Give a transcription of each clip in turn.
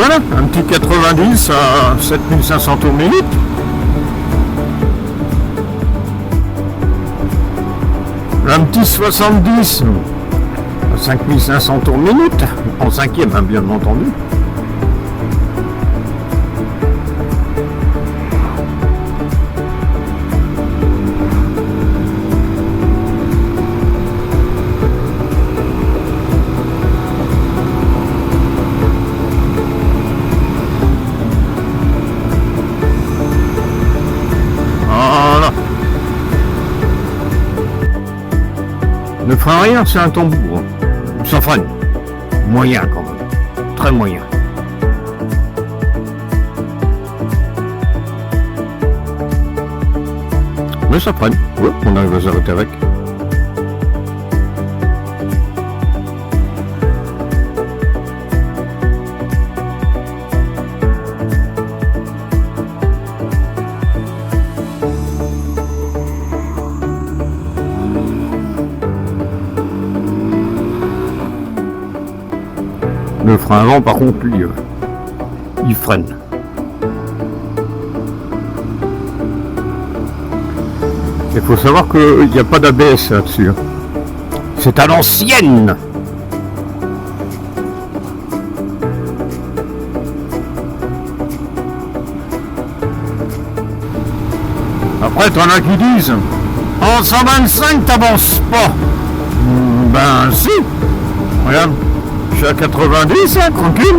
voilà, un petit 90 à 7500 tours minute. Un petit 70 à 5500 tours minute, en cinquième, hein, bien entendu. Le frein arrière, c'est un tambour. Sans freine. Moyen quand même. Très moyen. Mais ça freine. Ouais, on arrive à s'arrêter avec. Le frein avant, par contre, lui, il freine. Il faut savoir qu'il n'y a pas d'ABS là-dessus. C'est à l'ancienne. Après, t'en as qui disent en 125, t'avances pas. Ben si. Regarde. Je suis à 90, hein, tranquille.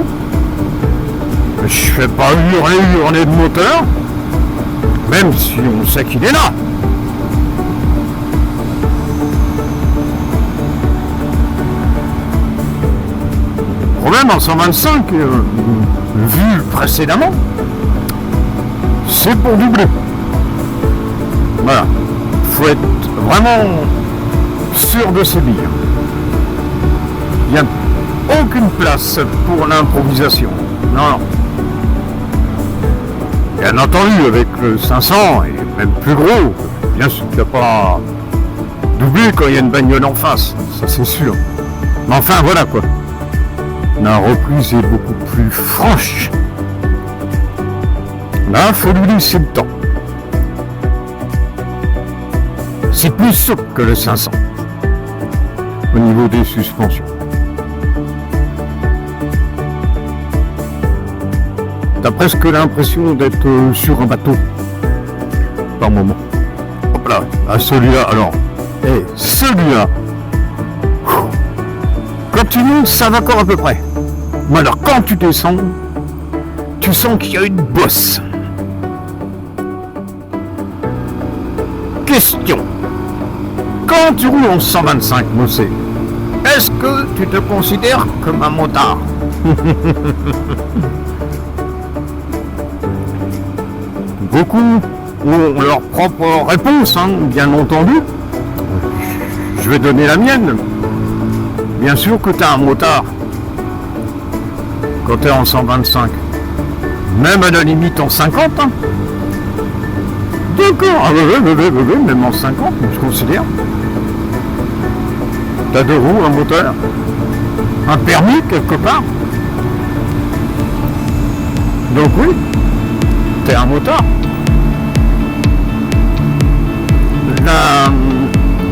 Je fais pas hurler de moteur, même si on sait qu'il est là. Le problème en 125, vu précédemment, c'est pour doubler. Voilà. Faut être vraiment sûr de ses billes. Il y a aucune place pour l'improvisation. Non. Bien entendu, avec le 500 et même plus gros, bien sûr qu'il n'y a pas doublé quand il y a une bagnole en face, ça c'est sûr. Mais enfin voilà quoi. La reprise est beaucoup plus franche. Là, il faut lui laisser le temps. C'est plus souple que le 500 au niveau des suspensions. T'as presque l'impression d'être sur un bateau par moment. Hop là, à celui-là, alors. Celui-là. Quand tu montes, ça va encore à peu près. Mais alors quand tu descends, tu sens qu'il y a une bosse. Question. Quand tu roules en 125, Mossé, est-ce que tu te considères comme un motard? Beaucoup ont leur propre réponse, hein, bien entendu. Je vais donner la mienne. Bien sûr que tu es un motard quand tu es en 125. Même à la limite en 50. Hein. D'accord, oui, même en 50, je considère. Tu as deux roues, un moteur, un permis quelque part. Donc oui, tu es un motard.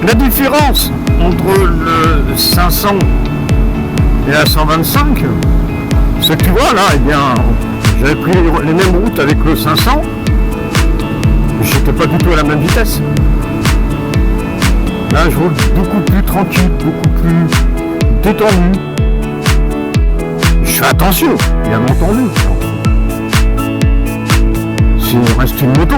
La différence entre le 500 et la 125, c'est que tu vois là, eh bien, j'avais pris les mêmes routes avec le 500, j'étais pas du tout à la même vitesse. Là, je roule beaucoup plus tranquille, beaucoup plus détendu. Je fais attention, bien entendu. S'il reste une moto,